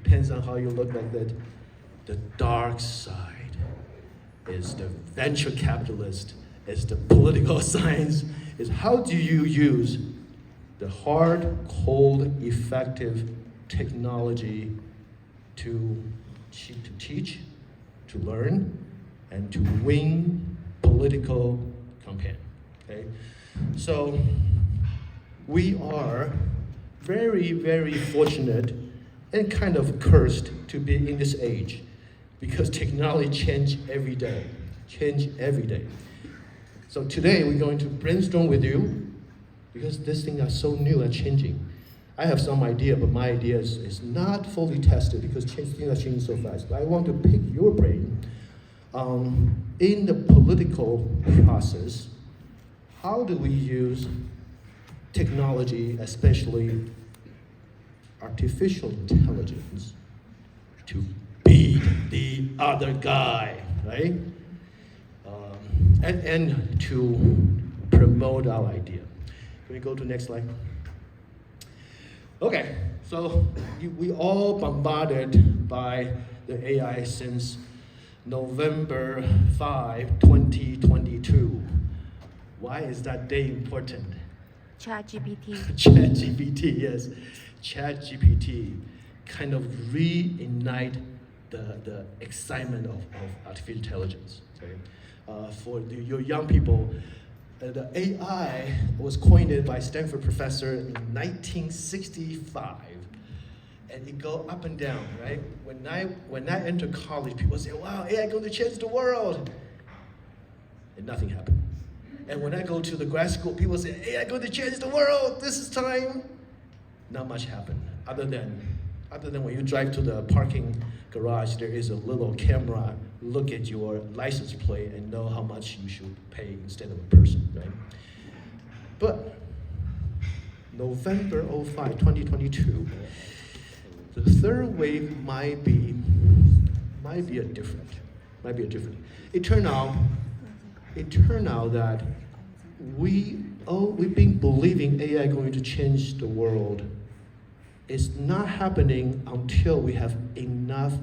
depends on how you look at it. The dark side is the venture capitalist, is the political science, is how do you use the hard, cold, effective technology to teach, to learn, and to win political campaign. Okay? So we are very, very fortunate and kind of cursed to be in this age because technology change every day. So today we're going to brainstorm with you because these things are so new and changing. I have some idea, but my idea is not fully tested because things are changing so fast. But I want to pick your brain. In the political process, how do we use technology, especially artificial intelligence, to beat the other guy, right? And to promote our idea. Can we go to the next slide? Okay, so we all bombarded by the AI since November 5, 2022. Why is that day important? ChatGPT. ChatGPT, yes. ChatGPT kind of reignite the excitement of artificial intelligence. Okay? For your young people, the AI was coined by Stanford professor in 1965, and it go up and down, right? When I entered college, people say, "Wow, AI going to change the world," and nothing happened. And when I go to the grad school, people say, "AI going to change the world. This is time." Not much happened, other than when you drive to the parking garage, there is a little camera, look at your license plate and know how much you should pay instead of a person, right? But November 05, 2022, the third wave might be a different. It turned out that we've been believing AI going to change the world. It's not happening until we have enough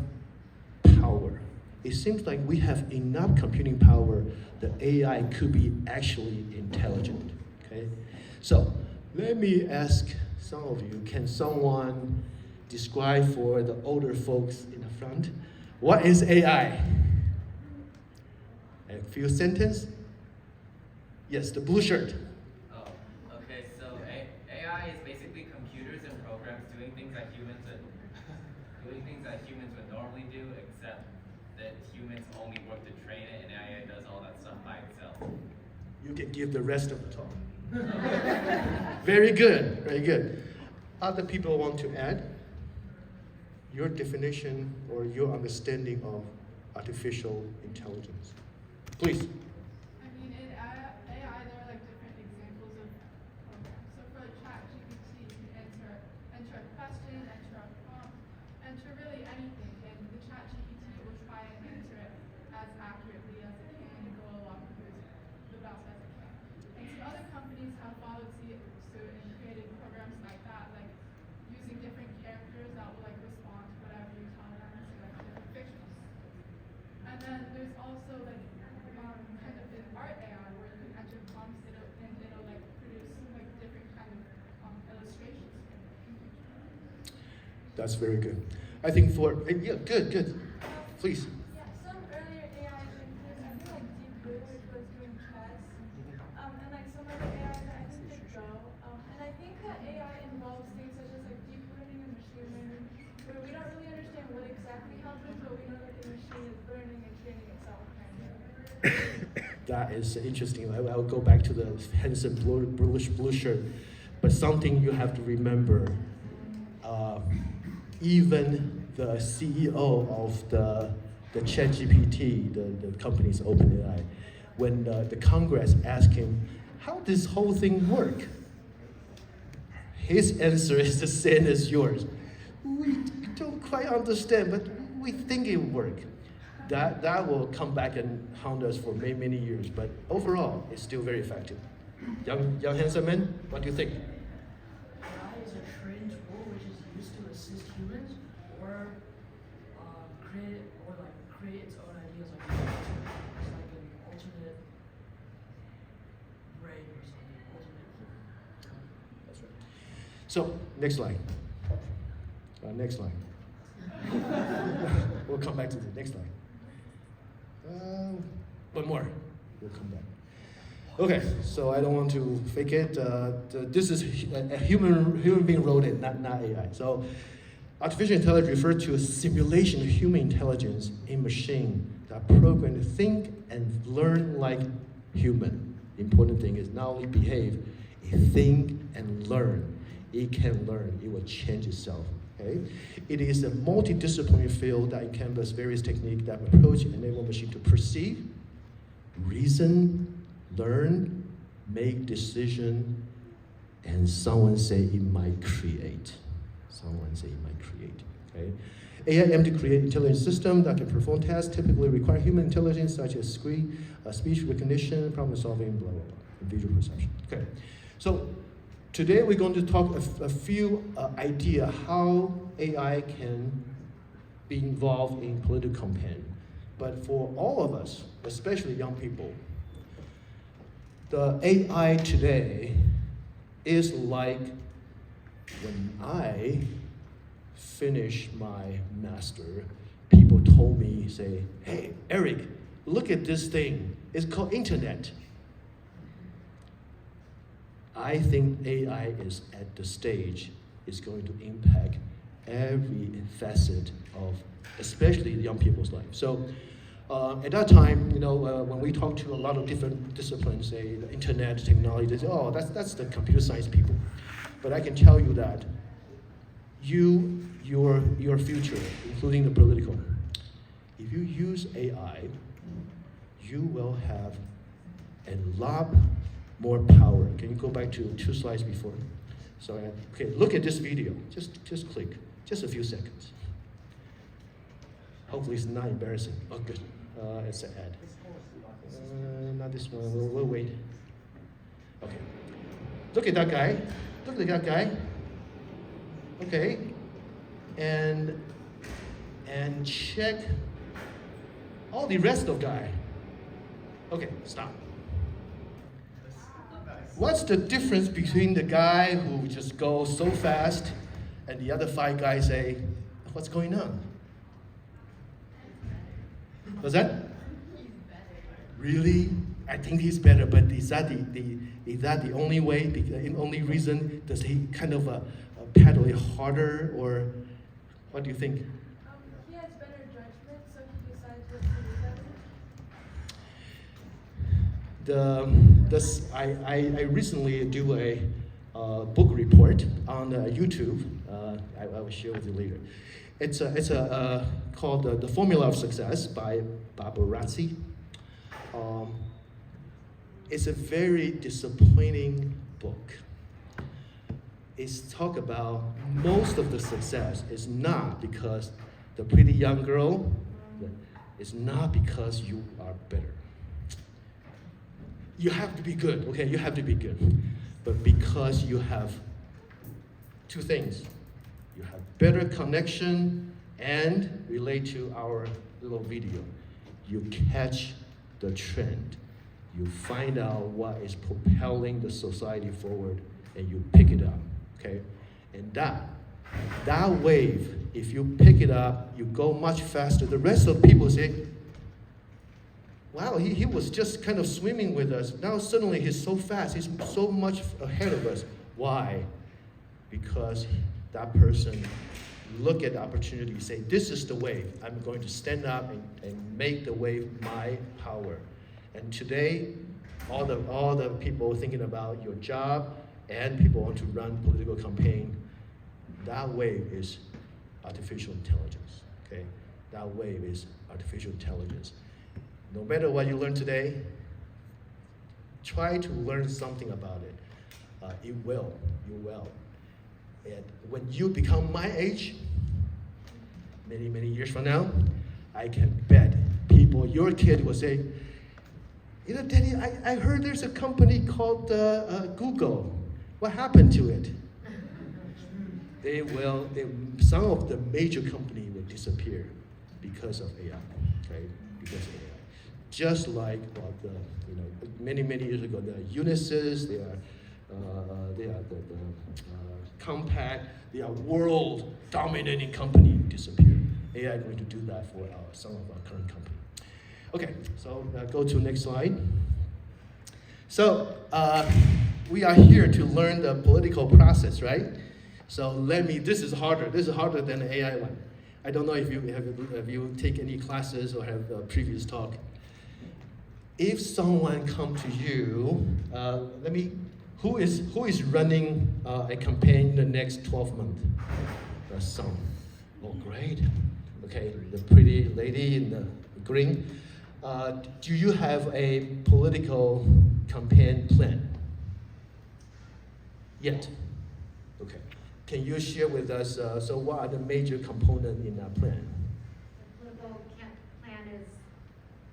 power. It seems like we have enough computing power that AI could be actually intelligent, okay? So let me ask some of you, can someone describe for the older folks in the front, what is AI? A few sentences? Yes, the blue shirt. Okay, so AI is basically computers and programs doing things that humans would normally do, except that humans only work to train it, and AI does all that stuff by itself. You can give the rest of the talk. Very good, very good. Other people want to add your definition or your understanding of artificial intelligence. Please. I mean, in AI, there are like different examples of programs. So for ChatGPT, you can enter a question, enter a prompt, enter really anything, and the ChatGPT will try and answer it as accurately as it can and go along with the best as it can. And some other companies have followed suit and created programs like that, like using different characters that will like respond to whatever you tell them, so like different fictions. And then there's also like kind of an art AI where you can enter prompts and it'll like produce like different kind of illustrations. That's very good. I think yeah, good. Please. Yeah, some earlier AI includes, I think like Deep Blue, which was doing chess, and like some other AI that I think did Go. And I think that AI involves things such as like deep learning and machine learning, where we don't really understand what exactly happens, but we know that the machine is learning and training itself. That is interesting. I'll go back to the handsome blue shirt. But something you have to remember, even the CEO of the ChatGPT, the company's OpenAI, when the Congress asked him, how this whole thing work? His answer is the same as yours. We don't quite understand, but we think it will work. That will come back and haunt us for many, many years, but overall, it's still very effective. Young handsome man, what do you think? AI is a trained tool which is used to assist humans or or create its own ideas, like it's like an alternate brain or something, alternate. That's right. So, next slide. Next slide. We'll come back to the next slide. One more. We'll come back. Okay, so I don't want to fake it. This is a human being wrote it, not AI. So, artificial intelligence refers to a simulation of human intelligence in machine that programmed to think and learn like human. The important thing is not only behave, it think and learn. It can learn. It will change itself. Okay? It is a multidisciplinary field that encompasses various techniques that approach and enable machine to perceive, reason, learn, make decision, and someone say it might create. Someone say it might create. Okay? AI aims to create intelligent system that can perform tasks typically require human intelligence, such as speech recognition, problem solving, blah blah blah, and visual perception. Okay, so today we're going to talk a few idea how AI can be involved in political campaign. But for all of us, especially young people, the AI today is like when I finished my master, people told me, say, hey, Eric, look at this thing. It's called internet. I think AI is at the stage, is going to impact every facet of, especially young people's life. So at that time, when we talk to a lot of different disciplines, say the internet, technology, they say, oh, that's the computer science people. But I can tell you that your future, including the political, if you use AI, you will have a lot more power. Can you go back to 2 slides before? So, okay, look at this video. Just click. Just a few seconds. Hopefully it's not embarrassing. Oh, good. It's an ad. Not this one. We'll wait. Okay. Look at that guy. Look at that guy. Okay. And check all the rest of guy. Okay, stop. What's the difference between the guy who just goes so fast and the other 5 guys say, what's going on? Was that? Really? I think he's better, but is that the only way, the only reason? Does he kind of paddle it harder, or what do you think? He has better judgment, so he decides what to do better. I recently do a book report on YouTube. I will share with you later. It's called The Formula of Success by Babarazzi. It's a very disappointing book. It's talk about most of the success is not because the pretty young girl. It's not because you are better. You have to be good, okay? You have to be good. But because you have 2 things. You have better connection and relate to our little video. You catch the trend. You find out what is propelling the society forward and you pick it up, okay? And that wave, if you pick it up, you go much faster. The rest of people say, wow, he was just kind of swimming with us. Now suddenly he's so fast. He's so much ahead of us. Why? Because that person look at the opportunity, say, this is the wave. I'm going to stand up and make the wave my power. And today, all the people thinking about your job and people want to run political campaign, that wave is artificial intelligence, okay? That wave is artificial intelligence. No matter what you learn today, try to learn something about it. You will. And when you become my age, many, many years from now, I can bet people, your kid will say, Daddy, I heard there's a company called Google. What happened to it? Some of the major companies disappear because of AI. Okay, because of AI. Just like what the, many years ago, the Unisys, they are the Compaq, they are world dominating company disappear. AI going to do that for some of our current company. Okay, so go to next slide. So we are here to learn the political process, right? So this is harder than the AI one. I don't know if you take any classes or have a previous talk. If someone come to you, who is running a campaign in the next 12 months? Some. Oh, great. Okay, the pretty lady in the green. Do you have a political campaign plan? Yet. Okay. Can you share with us, so what are the major components in that plan? The political plan is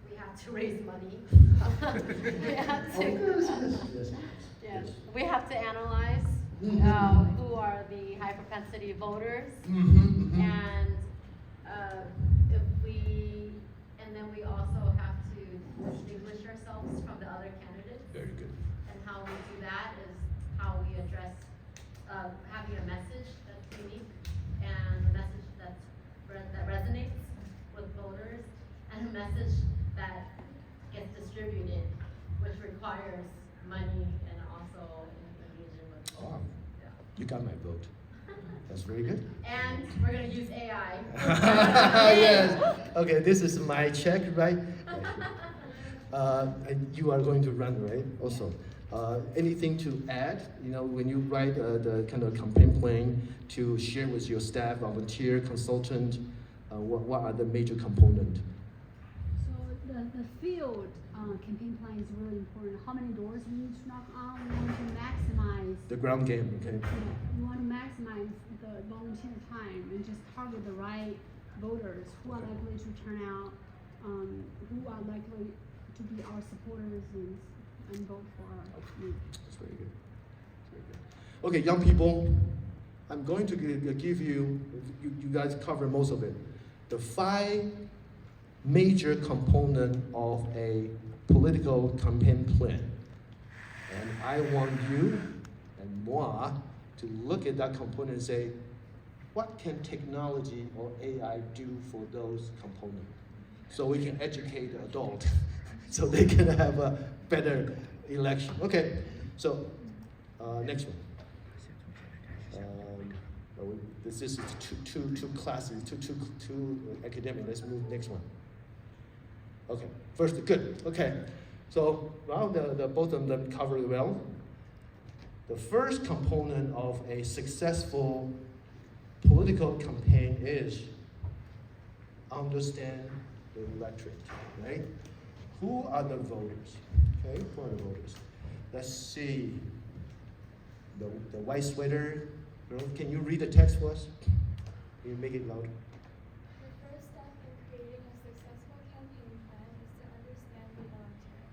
we have to raise money. We have to, yes, we have to analyze who are the high propensity voters, and and then we also have to distinguish ourselves from the other candidates. Very good. And how we do that is how we address having a message that's unique and a message that resonates with voters, and a message that gets distributed, which requires money and also engagement with. Oh, Yeah. you got my vote. That's very good. And we're going to use AI. Yes. Okay, this is my check, right? And you are going to run, right? Also, anything to add? When you write the kind of campaign plan to share with your staff, volunteer, consultant, what are the major components? So the field campaign plan is really important. How many doors we need to knock on? We want to maximize. The ground game, okay? We want to maximize the volunteer time and just target the right voters who are likely to turn out, who are likely to be our supporters and vote for us. That's very good. That's very good. Okay, young people, I'm going to give you guys cover most of it. The 5 major components of a political campaign plan. And I want you and moi to look at that component and say, what can technology or AI do for those components? So we can educate the adult so they can have a better election. Okay, so next one. This is two classes, two academic. Let's move next one. Okay, first, good. Okay, so well, both of them covered well. The first component of a successful political campaign is understand the electorate, right? Who are the voters? Okay, who are the voters? Let's see. The white sweater girl, can you read the text for us? Can you make it louder? The first step in creating a successful campaign plan is to understand the volunteer.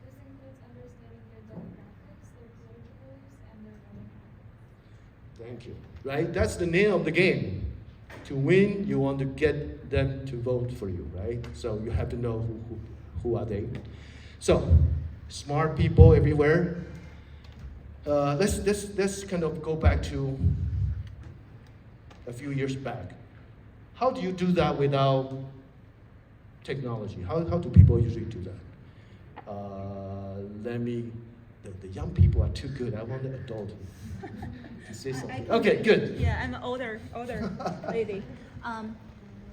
This includes understanding their demographics, their political beliefs, and their voting habits. Thank you. Right? That's the name of the game. To win, you want to get them to vote for you, right? So you have to know who are they. So, smart people everywhere. Let's kind of go back to a few years back. How do you do that without technology? How do people usually do that? The young people are too good. I want the adult to say something. Okay, good. Yeah, I'm an older lady.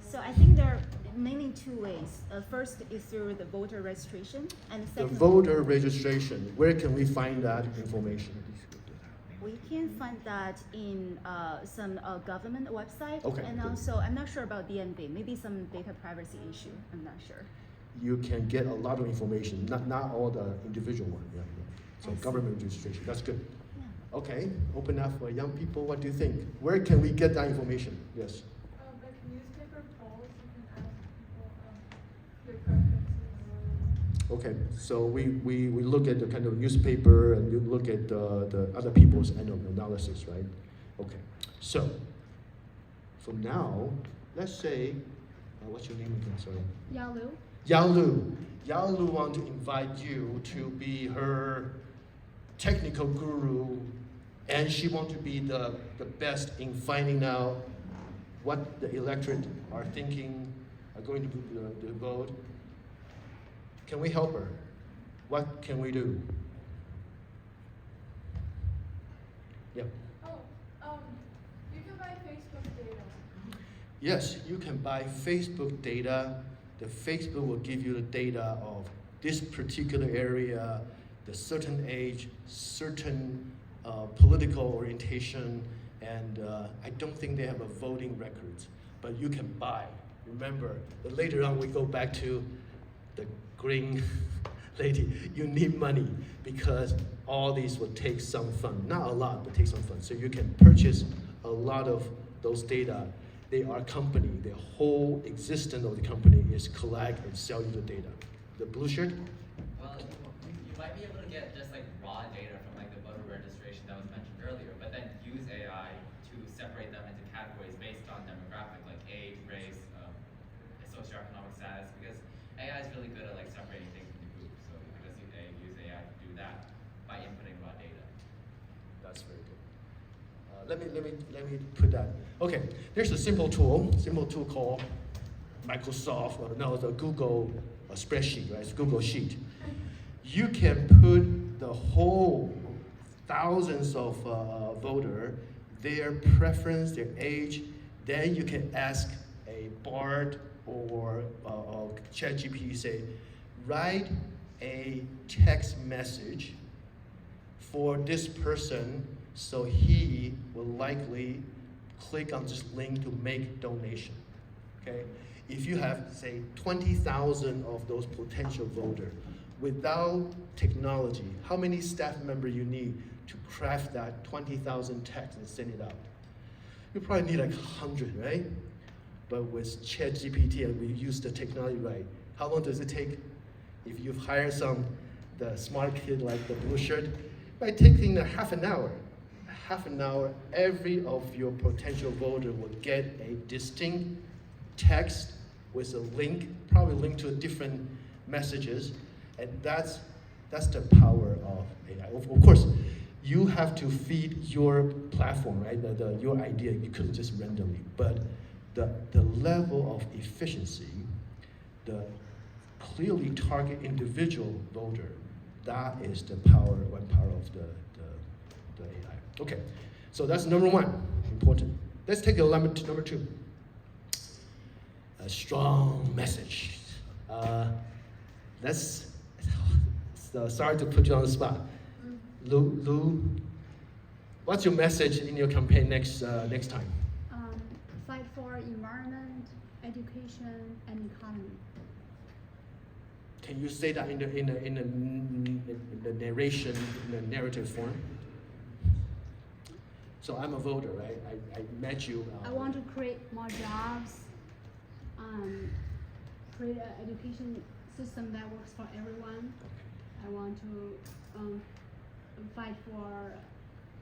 So I think there are mainly 2 ways. First is through the voter registration, and The second, voter registration, where can we find that information? we can find that in some government website. Okay, And good. also, I'm not sure about DNB, maybe some data privacy issue, I'm not sure. You can get a lot of information, not all the individual one. Yeah. So I see. government registration, that's good. Yeah. Okay, open up for young people. What do you think? Where can we get that information? Yes. Like newspaper polls, you can ask people their preferences. Okay, so we look at the kind of newspaper and you look at the other people's analysis, right? Okay, so from now, let's say, what's your name again? Sorry. Yalu. Yalu. Yalu want to invite you to be her technical guru, and she want to be the best in finding out what the electorate are thinking, are going to vote. Can we help her? What can we do? Yeah. Oh, you can buy Facebook data. Yes, you can buy Facebook data. The Facebook will give you the data of this particular area, the certain age, certain political orientation, and I don't think they have a voting records, but you can buy. Remember, that later on we go back to the green lady. You need money because all these will take some fund, not a lot, but take some fund. So you can purchase a lot of those data. They are company. The whole existence of the company is collect and sell you the data. The blue shirt? Well, you might be able to get just like raw data from like the voter registration that was mentioned earlier, but then use AI to separate them into categories based on demographic, like age, race, socioeconomic status, because AI is really good at like separating things into groups. So because you use AI to do that by inputting raw data. That's very good. Let me put that. Okay, there's a simple tool called Microsoft, the Google spreadsheet, right? It's Google Sheet. You can put the whole thousands of voter, their preference, their age. Then you can ask a Bard or ChatGPT, say, write a text message for this person, so he will likely click on this link to make donation. Okay? If you have, say, 20,000 of those potential voters, without technology, how many staff members you need to craft that 20,000 text and send it out? You probably need like 100, right? But with ChatGPT and we use the technology right, how long does it take? If you hire the smart kid like the blue shirt, it might take in half an hour. Half an hour, every of your potential voter will get a distinct text with a link, probably linked to different messages, and that's the power of AI. Of course, you have to feed your platform, right? Your idea, you couldn't just randomly, but the level of efficiency, the clearly target individual voter, that is the one power of the AI. Okay, so that's number one, important. Let's take number two. A strong message. Sorry to put you on the spot. Lou, what's your message in your campaign next time? Fight for environment, education, and economy. Can you say that in the narration, in the narrative form? So I'm a voter, right? I met you. I want to create more jobs, create an education system that works for everyone. I want to fight for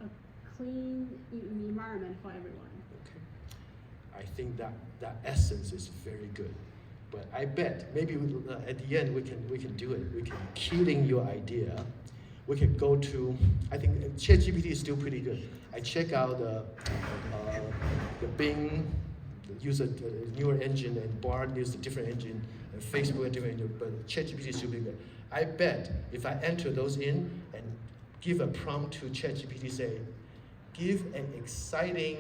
a clean environment for everyone. Okay. I think that essence is very good. But I bet maybe at the end we can do it. We can key in your idea. We can go to, I think ChatGPT is still pretty good. I check out the Bing, use a newer engine, and Bard use a different engine, and Facebook a different engine, but ChatGPT is still pretty good. I bet if I enter those in and give a prompt to ChatGPT, say, give an exciting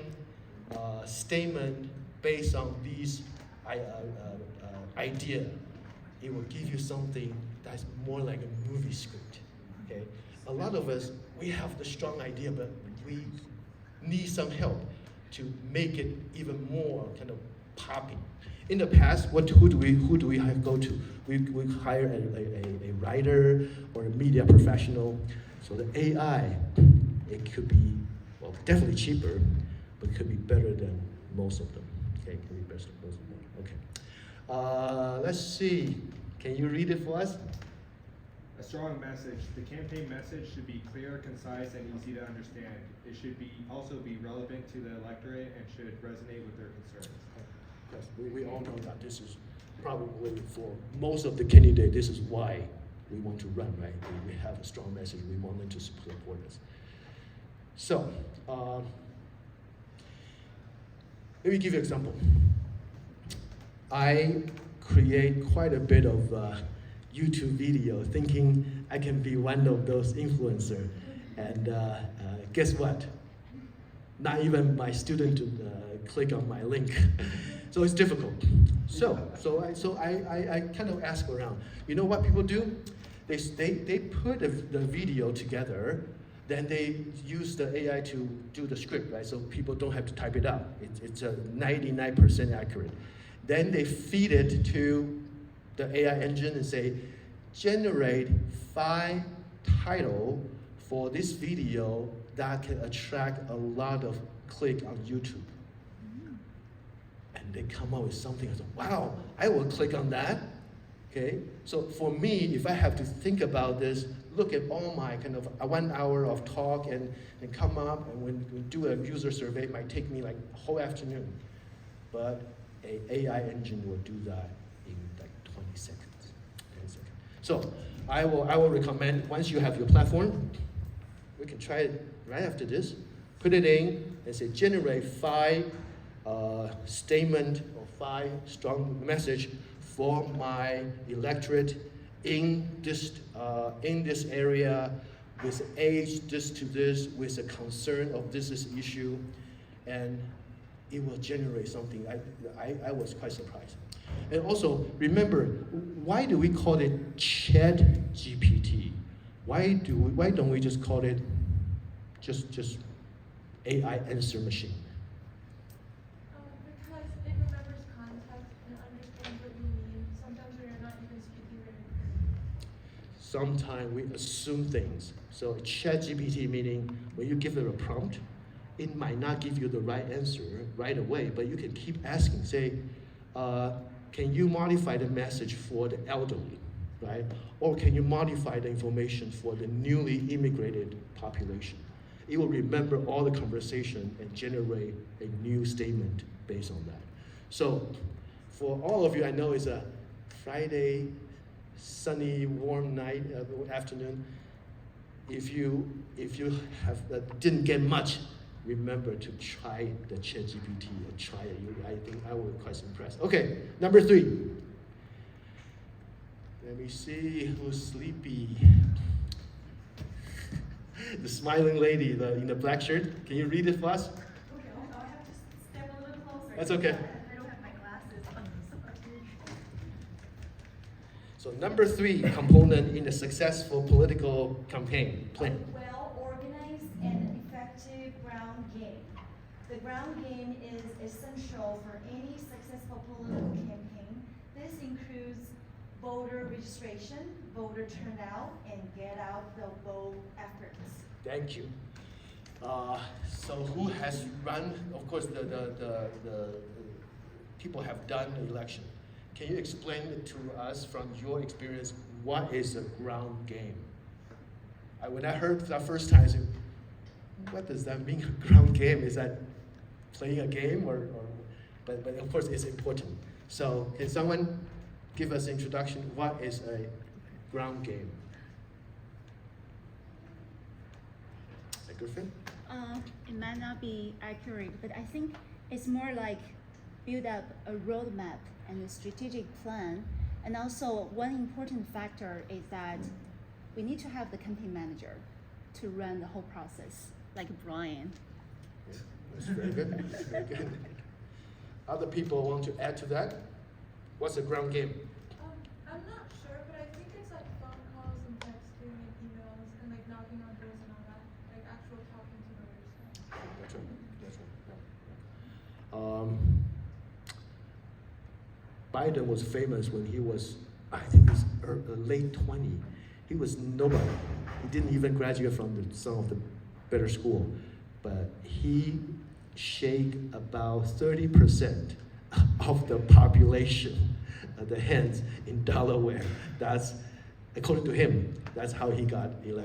statement based on these idea, it will give you something that's more like a movie script. Okay, a lot of us, we have the strong idea, but we need some help to make it even more kind of popping. In the past, who do we go to? We hire a writer or a media professional. So the AI, it could be, well, definitely cheaper, but it could be better than most of them. Okay, it could be better than most of them. Okay. Let's see. Can you read it for us? A strong message. The campaign message should be clear, concise, and easy to understand. It should also be relevant to the electorate and should resonate with their concerns. because we all know that this is probably for most of the candidate, this is why we want to run, right? We have a strong message, we want them to support us. So, let me give you an example. I create quite a bit of YouTube video thinking I can be one of those influencers. And guess what? Not even my student click on my link. So it's difficult. So I kind of ask around. You know what people do? They put the video together, then they use the AI to do the script, right? So people don't have to type it out. It's a 99% accurate. Then they feed it to the AI engine and say, generate 5 titles for this video that can attract a lot of click on YouTube. And they come up with something, I thought, wow, I will click on that. Okay, so for me, if I have to think about this, look at all my kind of 1 hour of talk and come up, and when we do a user survey, it might take me like a whole afternoon. But an AI engine will do that in like 20 seconds. 10 seconds. So I will recommend, once you have your platform, we can try it right after this. Put it in and say generate 5 statement or 5 strong message for my electorate in this area, with age this to this, with a concern of this issue, and it will generate something. I was quite surprised. And also remember, why do we call it Chat GPT? Why don't we just call it just AI answer machine? Because it remembers context and understands what you mean. Sometimes when you're not even speaking very clearly. Sometimes we assume things. So ChatGPT meaning when you give it a prompt, it might not give you the right answer right away, but you can keep asking. Say, can you modify the message for the elderly, right? Or can you modify the information for the newly immigrated population? It will remember all the conversation and generate a new statement based on that. So for all of you, I know it's a Friday, sunny, warm night, afternoon. If you have didn't get much, remember to try the ChatGPT and try it. I think I was quite impressed. Okay, number 3. Let me see who's sleepy. The smiling lady in the black shirt. Can you read it for us? Okay, I have to step a little closer. That's okay. I don't have my glasses on, sorry. So number 3 component in a successful political campaign plan. Well-organized and effective ground game. The ground game is essential for any successful political campaign. This includes voter registration, voter turnout, and get out the vote efforts. Us. So who has run? Of course, the people have done the election. Can you explain it to us from your experience? What is a ground game? When I heard that first time, I said, "What does that mean? A ground game? Is that playing a game or?" But of course, it's important. So can someone give us an introduction? What is a ground game? Griffin? It might not be accurate, but I think it's more like build up a roadmap and a strategic plan. And also one important factor is that we need to have the campaign manager to run the whole process, like Brian. Yeah, that's very good. That's very good. Other people want to add to that? What's a ground game? I'm not sure, but I think it's like phone calls and texting and emails and like knocking on doors and all that, like actual talking to voters. That's right. That's right. Biden was famous when he was, I think, his late 20. He was nobody. He didn't even graduate from some of the better school, but he shake about 30% of the population, the hands in Delaware. That's, according to him, that's how he got elected.